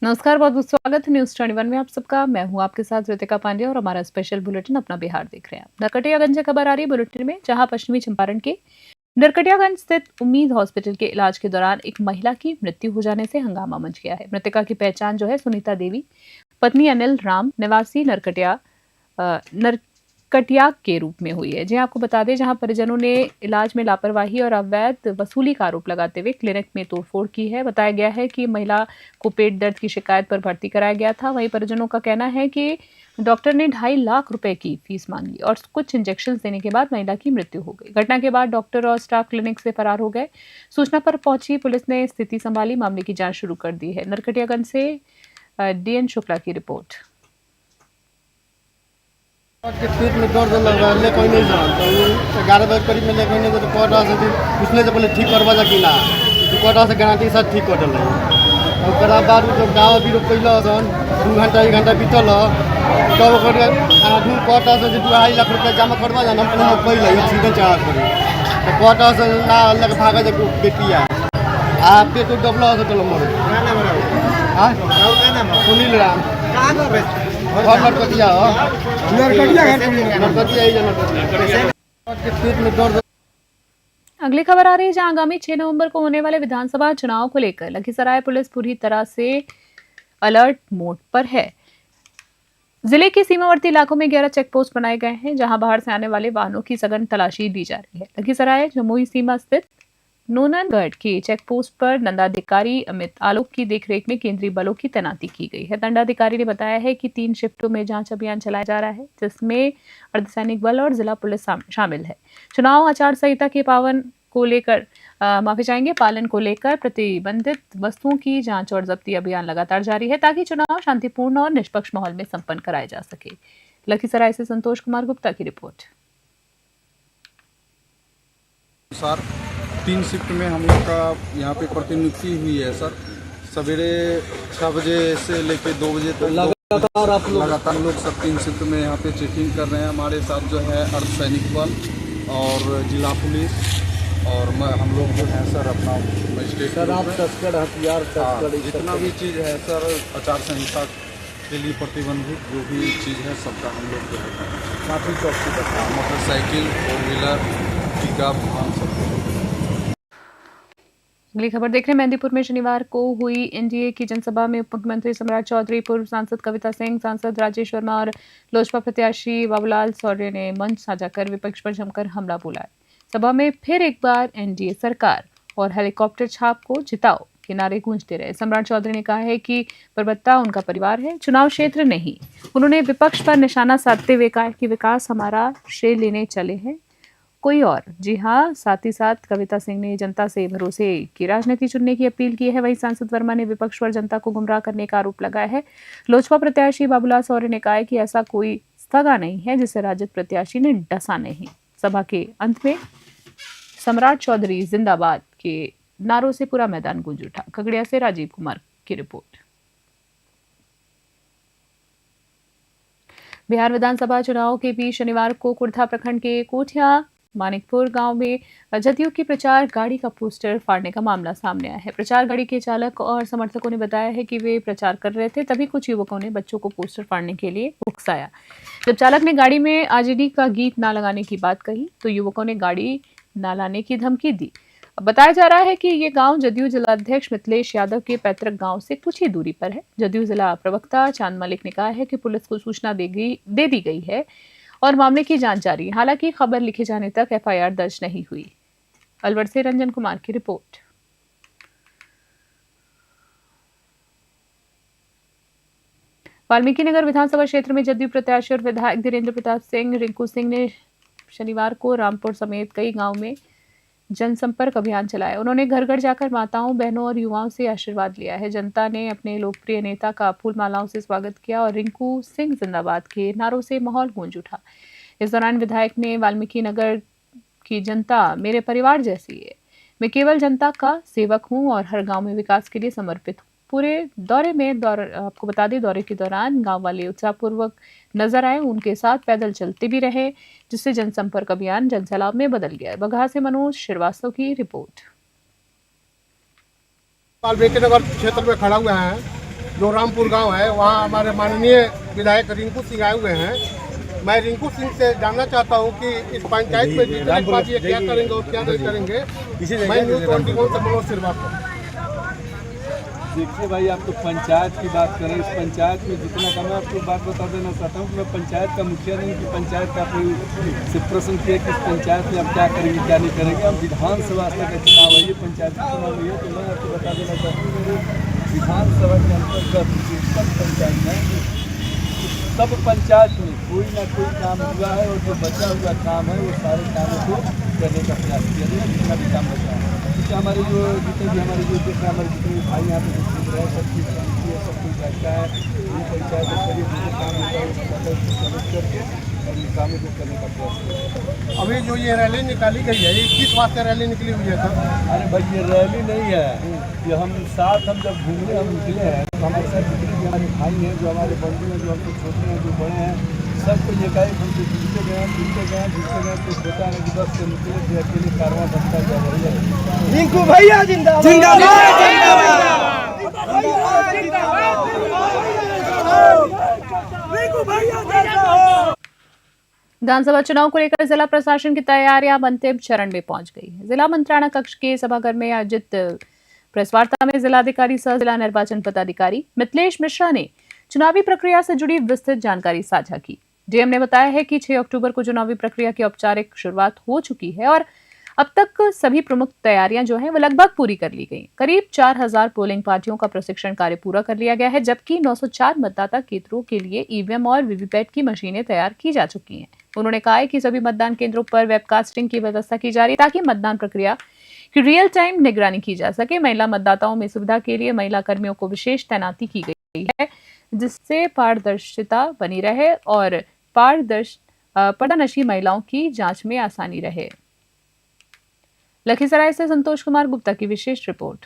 नमस्कार, बहुत बहुत स्वागत है न्यूज 21 में आप सबका। मैं हूं आपके साथ रितिका पांडे और हमारा स्पेशल बुलेटिन अपना बिहार देख रहे हैं। नरकटियागंज से खबर आ रही है बुलेटिन में, जहां पश्चिमी चंपारण के नरकटियागंज स्थित उम्मीद हॉस्पिटल के इलाज के दौरान एक महिला की मृत्यु हो जाने से हंगामा मच गया है। मृतका की पहचान जो है सुनीता देवी, पत्नी अनिल राम, निवासी नरकटियाग के रूप में हुई है। जी आपको बता दें, जहां परिजनों ने इलाज में लापरवाही और अवैध वसूली का आरोप लगाते हुए क्लिनिक में तोड़फोड़ की है। बताया गया है कि महिला को पेट दर्द की शिकायत पर भर्ती कराया गया था। वहीं परिजनों का कहना है कि डॉक्टर ने 2.5 लाख रुपए की फीस मांगी और कुछ इंजेक्शन देने के बाद महिला की मृत्यु हो गई। घटना के बाद डॉक्टर और स्टाफ क्लिनिक से फरार हो गए। सूचना पर पहुंची पुलिस ने स्थिति संभाली, मामले की जांच शुरू कर दी है। नरकटियागंज से डीएन शुक्ला की रिपोर्ट। के पेट में दर्द लग रहा है, कोई नहीं जानता। 11 बजे करीब में लेकर नहीं तो कोटा से पूछने से पहले ठीक करवा जा कि ना, तो कोटा से गारंटी साथ ठीक कर दिल। और बाद जो गाँव भी कैल सन 2 घंटा 1 घंटा बीतल तब कोटा से 2.5 लाख रुपया जमा करवा जाना पहले ऑक्सीजन चढ़ा करी तो कोटा से ना लग भागा जा बेटिया आ पेट डबल हॉस्पिटल मर सुनील राम अगली खबर आ रही है, जहां आगामी 6 नवंबर को होने वाले विधानसभा चुनाव को लेकर लखीसराय पुलिस पूरी तरह से अलर्ट मोड पर है। जिले के सीमावर्ती इलाकों में 11 चेक पोस्ट बनाए गए हैं, जहां बाहर से आने वाले वाहनों की सघन तलाशी दी जा रही है। लखीसराय जमुई सीमा स्थित नूननगढ़ के चेक पोस्ट पर दंडाधिकारी अमित आलोक की देखरेख में केंद्रीय बलों की तैनाती की गई है। दंडाधिकारी ने बताया है कि 3 शिफ्टों में जांच अभियान चलाया जा रहा है, जिसमें अर्धसैनिक बल और जिला पुलिस शामिल है। चुनाव आचार संहिता के पालन को लेकर प्रतिबंधित वस्तुओं की जांच और जब्ती अभियान लगातार जारी है, ताकि चुनाव शांतिपूर्ण और निष्पक्ष माहौल में संपन्न कराया जा सके। लखीसराय से संतोष कुमार गुप्ता की रिपोर्ट। 3 शिफ्ट में हम लोग का यहाँ पे प्रतिनियुक्ति हुई है सर। सवेरे 6 बजे से लेकर 2 बजे तक लगातार लोग सब 3 शिफ्ट में यहाँ पे चेकिंग कर रहे हैं। हमारे साथ जो है अर्धसैनिक बल और जिला पुलिस और हम लोग जो है सर अपना मजिस्ट्रेट सर आप तस्कर हथियार जितना भी चीज़ है सर आचार संहिता के लिए प्रतिबंधित जो भी चीज़ है सबका हम लोग जो है काफ़ी चौकसी करते हैं। मोटरसाइकिल 4 व्हीलर पिकअप हम सब। अगली खबर देख रहे हैं, मेहंदीपुर में शनिवार को हुई एनडीए की जनसभा में उप मुख्यमंत्री सम्राट चौधरी, पूर्व सांसद कविता सिंह, सांसद राजेश वर्मा और लोजपा प्रत्याशी बाबूलाल सौर्य ने मंच साझा कर विपक्ष पर जमकर हमला बोला है। सभा में फिर एक बार एनडीए सरकार और हेलीकॉप्टर छाप को जिताओ के नारे गूंजते रहे। सम्राट चौधरी ने कहा है कि परबत्ता उनका परिवार है, चुनाव क्षेत्र नहीं। उन्होंने विपक्ष पर निशाना साधते हुए कहा कि विकास हमारा श्रेय लेने चले हैं कोई और। जी हां, साथ ही साथ कविता सिंह ने जनता से भरोसे की राजनीति चुनने की अपील की है। वहीं सांसद वर्मा ने विपक्ष पर जनता को गुमराह करने का आरोप लगाया है। लोजपा प्रत्याशी बाबूलाल सौर्य ने कहा है कि ऐसा कोई स्थगा नहीं है जिसे राजद प्रत्याशी ने डसा नहीं। सभा के अंत में सम्राट चौधरी जिंदाबाद के नारों से पूरा मैदान गूंज उठा। खगड़िया से राजीव कुमार की रिपोर्ट। बिहार विधानसभा चुनाव के बीच शनिवार को कुर्था प्रखंड के कोठिया मानिकपुर गांव में जदयू की प्रचार गाड़ी का पोस्टर फाड़ने का मामला सामने आया है। प्रचार गाड़ी के चालक और समर्थकों ने बताया है कि वे प्रचार कर रहे थे, तभी कुछ युवकों ने बच्चों को पोस्टर फाड़ने के लिए उकसाया। जब चालक ने गाड़ी में आरजेडी का गीत ना लगाने की बात कही तो युवकों ने गाड़ी ना लाने की धमकी दी। बताया जा रहा है कि ये गांव जदयू जिलाध्यक्ष मिथिलेश यादव के पैतृक गांव से कुछ ही दूरी पर है। जदयू जिला प्रवक्ता चांद मलिक ने कहा है कि पुलिस को सूचना दे दी गई है और मामले की जांच जारी है। हालांकि खबर लिखे जाने तक एफआईआर दर्ज नहीं हुई। अलवर से रंजन कुमार की रिपोर्ट। वाल्मीकि नगर विधानसभा क्षेत्र में जदयू प्रत्याशी और विधायक धीरेन्द्र प्रताप सिंह रिंकू सिंह ने शनिवार को रामपुर समेत कई गांव में जनसंपर्क अभियान चलाया। उन्होंने घर घर जाकर माताओं, बहनों और युवाओं से आशीर्वाद लिया है। जनता ने अपने लोकप्रिय नेता का फूल मालाओं से स्वागत किया और रिंकू सिंह जिंदाबाद के नारों से माहौल गूंज उठा। इस दौरान विधायक ने वाल्मीकि नगर की जनता मेरे परिवार जैसी है, मैं केवल जनता का सेवक हूं और हर गांव में विकास के लिए समर्पित हूं। पूरे दौरे में आपको बता दें, दौरे के दौरान गांव वाले उत्साहपूर्वक नजर आए, उनके साथ पैदल चलते भी रहे, जिससे जनसंपर्क अभियान जनसैलाब में बदल गया। बगहा से मनोज श्रीवास्तव की रिपोर्ट। वाल्मीकि नगर क्षेत्र में खड़ा हुआ है जो रामपुर गांव है, वहाँ हमारे माननीय विधायक रिंकू सिंह आए हुए हैं। मैं रिंकू सिंह से जानना चाहता हूँ कि इस पंचायत में जितने बात ये क्या करेंगे और क्या नहीं करेंगे। मैं न्यूज़ 21 से मनोज श्रीवास्तव। देखिए भाई, आप तो पंचायत की बात करें, इस पंचायत में जितना कम है आपको बात बता देना चाहता हूँ कि मैं पंचायत का मुखिया नहीं कि पंचायत का कोई से प्रश्न किया कि इस पंचायत में आप क्या करेंगे क्या नहीं करेंगे। हम विधानसभा का चुनाव है, ये पंचायत का चुनाव नहीं है, तो मैं आपको बता देना चाहता हूँ विधानसभा के अंतर्गत सब पंचायत है, सब पंचायत में कोई ना कोई काम हुआ है और जो बचा हुआ काम है वो सारे कामों को करने का प्रयास किया जाए, जितना भी काम बचा है। क्योंकि हमारे जो जितने भी हमारे जो देश हमारे जितने भी भाई यहाँ पे घूम रहे हैं, सब चीज़ शांति है, सब कुछ अच्छा है। ये पंचायत के करीब जो काम होता है उसको समझ करके और इन कामों को करने का प्रयास किया। अभी जो ये रैली निकाली गई है, ये किस वास्ते रैली निकली हुई है सर? अरे भाई, ये रैली नहीं है, ये हम साथ हम जब घूमने हम निकले हैं तो हमारे साथ जितने भी हमारे भाई हैं, जो हमारे बंधु हैं, जो हमसे छोटे हैं, जो बड़े हैं, सबको ये कहे हमसे जुड़ते गए तो सोचा है कि बस से निकले थे अकेले कारवां बनता जा रही है। रिंकू भैया जिंदाबाद जिंदाबाद रिंकू भैया जिंदाबाद। विधानसभा चुनाव को लेकर जिला प्रशासन की तैयारियां अंतिम चरण में पहुंच गई है। जिला मंत्रालय कक्ष के सभागार में आयोजित प्रेस वार्ता में जिलाधिकारी सह जिला निर्वाचन पदाधिकारी मिथिलेश मिश्रा ने चुनावी प्रक्रिया से जुड़ी विस्तृत जानकारी साझा की। डीएम ने बताया है कि 6 अक्टूबर को चुनावी प्रक्रिया की औपचारिक शुरुआत हो चुकी है और अब तक सभी प्रमुख तैयारियां जो हैं वो लगभग पूरी कर ली गई। करीब 4000 पोलिंग पार्टियों का प्रशिक्षण कार्य पूरा कर लिया गया है, जबकि 904 मतदाता केंद्रों के लिए ईवीएम और वीवीपैट की मशीनें तैयार की जा चुकी हैं। उन्होंने कहा है कि सभी मतदान केंद्रों पर वेबकास्टिंग की व्यवस्था की जा रही है ताकि मतदान प्रक्रिया की रियल टाइम निगरानी की जा सके। महिला मतदाताओं में सुविधा के लिए महिला कर्मियों को विशेष तैनाती की गई है, जिससे पारदर्शिता बनी रहे और पर्दानशी महिलाओं की जांच में आसानी रहे। लखीसराय से संतोष कुमार गुप्ता की विशेष रिपोर्ट।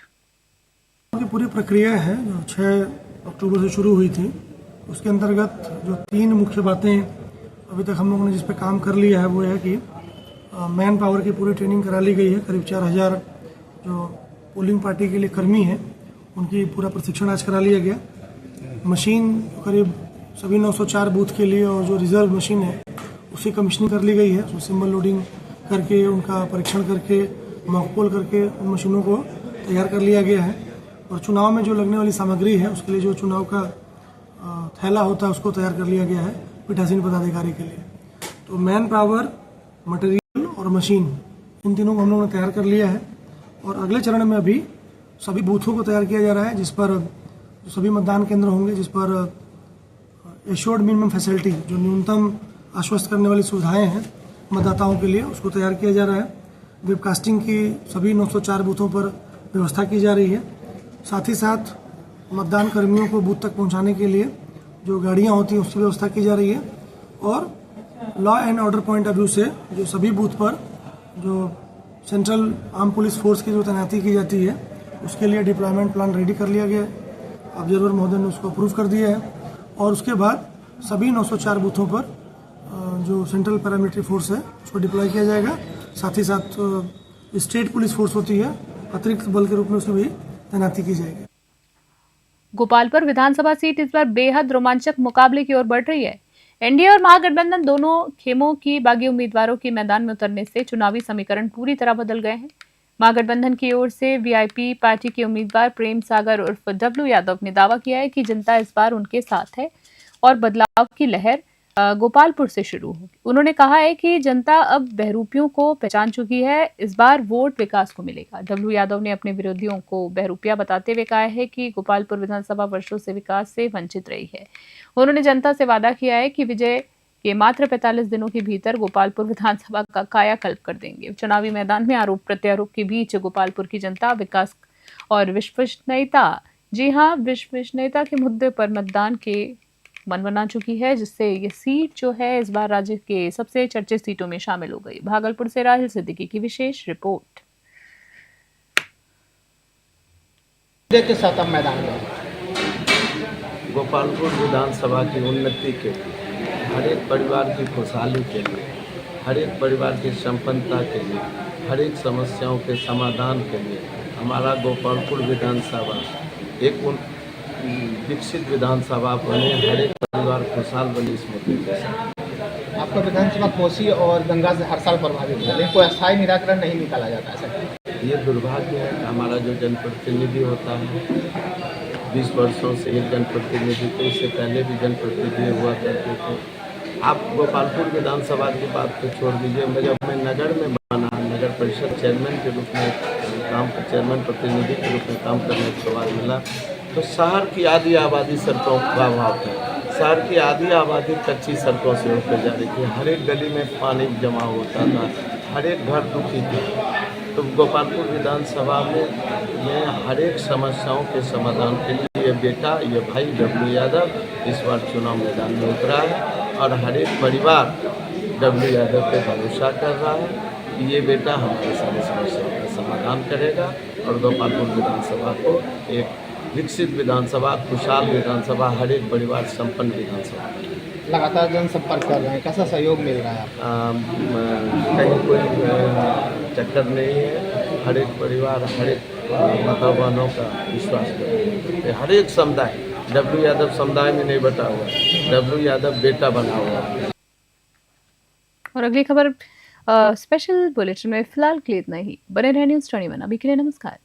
की पूरी प्रक्रिया है जो 6 अक्टूबर से शुरू हुई थी, उसके अंतर्गत जो 3 मुख्य बातें अभी तक हम लोगों ने जिस पे काम कर लिया है वो है कि मैन पावर की पूरी ट्रेनिंग करा ली गई है। करीब 4000 जो पोलिंग पार्टी के लिए कर्मी हैं उनकी पूरा प्रशिक्षण आज करा लिया गया। मशीन करीब सभी 904 बूथ के लिए और जो रिजर्व मशीन है उसकी कमीशनिंग कर ली गई है। उसमें सिंबल लोडिंग करके उनका परीक्षण करके मॉकपोल करके उन मशीनों को तैयार कर लिया गया है। और चुनाव में जो लगने वाली सामग्री है उसके लिए जो चुनाव का थैला होता है उसको तैयार कर लिया गया है पीठासीन पदाधिकारी के लिए। तो मैन पावर, मटेरियल और मशीन, इन तीनों को हम लोगों ने तैयार कर लिया है और अगले चरण में अभी सभी बूथों को तैयार किया जा रहा है, जिस पर सभी मतदान केंद्र होंगे जिस पर एश्योर्ड मिनिमम फैसिलिटी, जो न्यूनतम आश्वस्त करने वाली सुविधाएं हैं मतदाताओं के लिए, उसको तैयार किया जा रहा है। वेबकास्टिंग की सभी 904 बूथों पर व्यवस्था की जा रही है। साथ ही साथ मतदान कर्मियों को बूथ तक पहुंचाने के लिए जो गाड़ियां होती हैं उसकी व्यवस्था की जा रही है। और law and order point of view से जो सभी बूथ पर जो सेंट्रल आर्म पुलिस फोर्स की जो तैनाती की जाती है उसके लिए डिप्लॉयमेंट प्लान रेडी कर लिया गया है। ऑब्जर्वर महोदय ने उसको अप्रूव कर दिया है और उसके बाद सभी 904 बूथों पर जो सेंट्रल पैरामिलिट्री फोर्स है उसको डिप्लॉय किया जाएगा। साथ ही साथ स्टेट पुलिस फोर्स होती है, अतिरिक्त बल के रूप में उसमें भी तैनाती की जाएगी। गोपालपुर विधानसभा सीट इस बार बेहद रोमांचक मुकाबले की ओर बढ़ रही है। एनडीए और महागठबंधन दोनों खेमों की बागी उम्मीदवारों के मैदान में उतरने से चुनावी समीकरण पूरी तरह बदल गए हैं। महागठबंधन की ओर से वीआईपी पार्टी के उम्मीदवार प्रेम सागर उर्फ डब्लू यादव ने दावा किया है कि जनता इस बार उनके साथ है और बदलाव की लहर गोपालपुर से शुरू होगी। उन्होंने कहा है कि जनता अब बहरूपियों को पहचान चुकी है, इस बार वोट विकास को मिलेगा। डब्लू यादव ने अपने विरोधियों को बहरूपिया बताते हुए कहा है कि गोपालपुर विधानसभा वर्षों से विकास से वंचित रही है। उन्होंने जनता से वादा किया है कि विजय के मात्र 45 दिनों के भीतर गोपालपुर विधानसभा का कायाकल्प कर देंगे। चुनावी मैदान में आरोप प्रत्यारोप के बीच गोपालपुर की जनता विकास और विश्वसनीयता, जी हाँ, विश्वसनीयता के मुद्दे पर मतदान के मन बना चुकी है, जिससे ये सीट जो है इस बार राज्य के सबसे चर्चित सीटों में शामिल हो गई। भागलपुर से राहिल सिद्दीकी की विशेष रिपोर्ट। के साथ मैदान में गोपालपुर विधानसभा की उन्नति के लिए, हर एक परिवार की खुशहाली के लिए, हर एक परिवार की संपन्नता के लिए, हर एक समस्याओं के समाधान के लिए हमारा गोपालपुर विधानसभा एक विकसित विधानसभा बने, हर एक परिवार खुशहाल बने, इस मुद्दे के साथ। आपका विधानसभा कोसी और गंगा से हर साल प्रभावित है, लेकिन कोई अस्थायी निराकरण नहीं निकाला जाता है सर। ये दुर्भाग्य है कि हमारा जो जनप्रतिनिधि होता है 20 वर्षों से एक जनप्रतिनिधि थे, इससे पहले भी जनप्रतिनिधि हुआ करते थे। आप गोपालपुर विधानसभा की बात तो छोड़ दीजिए, जब मैं नगर में बना, नगर परिषद चेयरमैन के रूप में चेयरमैन प्रतिनिधि के रूप में काम करने के बाद मिला, तो शहर की आधी आबादी सड़कों का अभाव था। शहर की आधी आबादी कच्ची सड़कों से होकर जा रही थी, हर एक गली में पानी जमा होता था, हर एक घर दुखी था। तो गोपालपुर विधानसभा में हर एक समस्याओं के समाधान के लिए ये बेटा, ये भाई डब्लू यादव इस बार चुनाव मैदान में उतरा है और हर एक परिवार डब्लू यादव पे भरोसा कर रहा है कि ये बेटा हमारे सारी समस्याओं का समाधान करेगा और गोपालपुर विधानसभा को एक विकसित विधानसभा, खुशहाल विधानसभा, हर एक परिवार संपन्न विधानसभा। लगातार जनसंपर्क कर रहे हैं, कैसा सहयोग मिल रहा है आपको? कहीं कोई चक्कर नहीं है, हर एक परिवार, हर एक मतदाताओं का विश्वास करते हैं। हर एक समुदाय डब्लू यादव समुदाय में नहीं बटा हुआ, डब्लू यादव बेटा बना हुआ है। और अगली खबर स्पेशल बुलेटिन में फिलहाल के लिए इतना ही। बने रहे न्यूज़ 21। अभी के लिए नमस्कार।